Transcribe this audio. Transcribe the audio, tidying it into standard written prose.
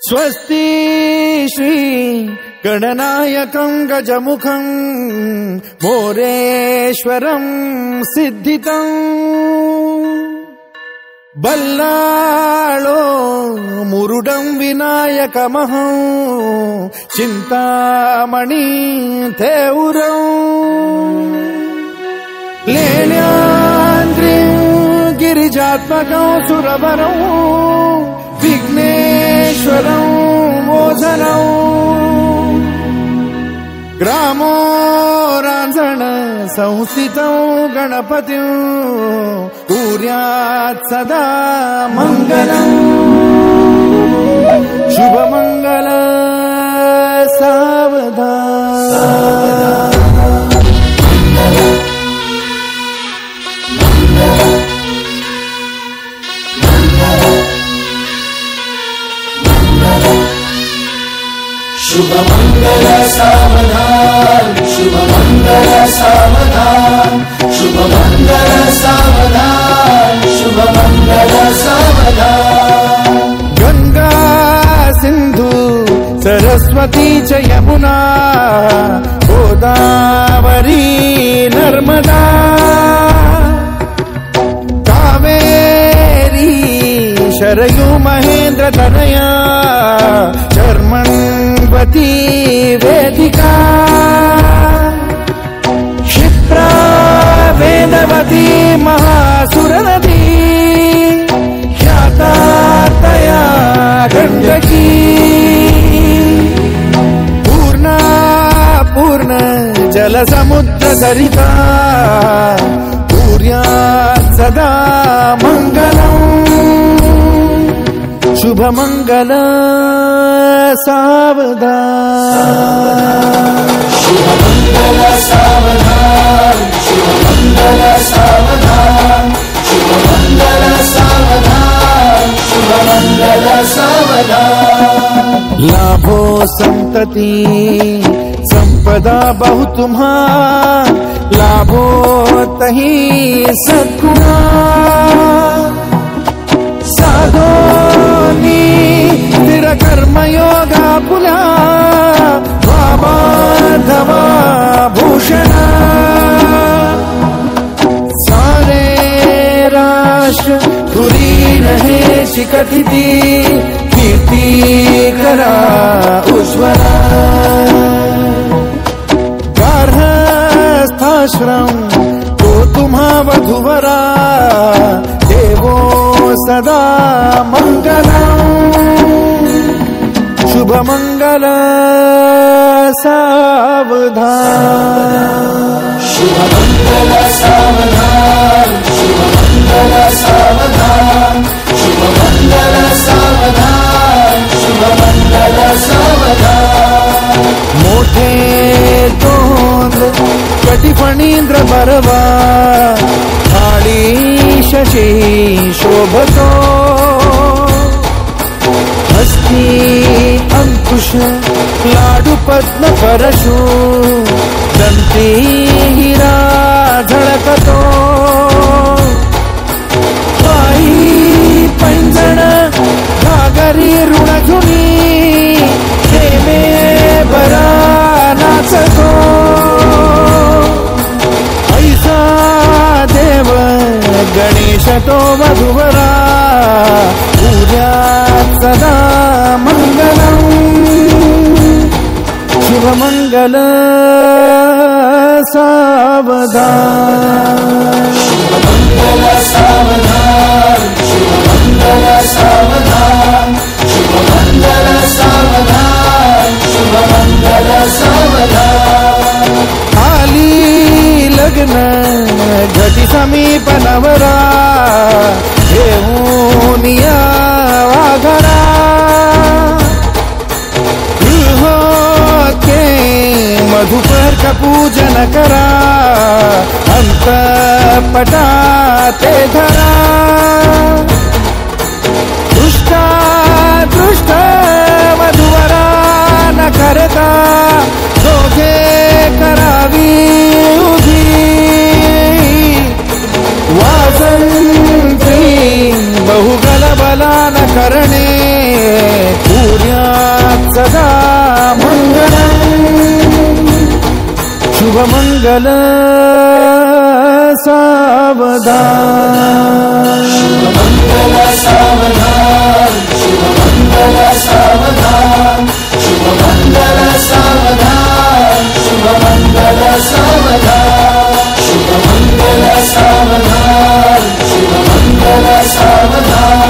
स्वस्ति श्री गणनायकं गजमुखं मोरेश्वरं सिद्धितं बल्लाळो मुरुडं विनायकमहं चिंतामणि थेउरं लेण्याद्रिं गिरिजात्मकं सुरवरं विघ्नेश्वरं मोझनं ग्रामो रांझण संस्थितं गणपतिं कुर्यात् सदा मंगलम् शुभमंगल सावधान शुभमंगल सावधान शुभमंगल सावधान शुभमंगल सावधान शुभमंगल सावधान गंगा सिंधु सरस्वती च यमुना गोदावरी नर्मदा कावेरी शरयू महेंद्र तनया चर्मण्वती वेदिका क्षिप्रा वेदवती महासुरनदी ख्याता तया गण्डकी पूर्णा पूर्ण जलसमुद्र सरिता कुर्यात् सदा मंगलम् शुभमंगल सावधान शुभमंगल सावधान शुभमंगल सावधान शुभमंगल सावधान शुभमंगल सावधान लाभो संतति संपदा बहु तुम्हा लाभो तही सद्गुणा साधोनी स्थिर कर्मयोगा पुला बाबाधवा भूषणा सारे राष्ट्र तुरी रहे शिकथिति कीर्ति करा उज्ज्वला गार्हस्थाश्रम तो तुम्हा वधुवरा देवो सदा मंगलम् शुभमंगल सावधान शुभमंगल सावधान शुभमंगल सावधान शुभमंगल सावधान शुभमंगल सावधान मोठे तोंड कटिफणींद्र बरवा थाळी शशी शोभतो हस्ती अंकुश लाडू पद्म परशु दंती हिरा झळकतो पायी पैंजण घागरी ऋणझुणी प्रेमे बरा नाचतो ऐसा देव गणेश तो वधुवरा कुर्यात् सदा मंगलम् शुभमंगल सावधान शुभमंगल सावधान शुभमंगल सावधान शुभमंगल सावधान शुभमंगल सावधान आली लग्न घटी समीप नवरा घेऊन या वाघरा गृहोके मधुपर का पूजन करा अंतपटा ते धरा दृष्टा दृष्ट वधुवरा न करता दोघे करावी उभी वासंती बहुगल बला न करणे पूर्या सदा मंगलम् शुभमंगल सावधान शुभमंगल सावधान शुभमंगल सावधान शुभमंगल सावधान शुभमंगल सावधान शुभमंगल सावधान शुभमंगल सावधान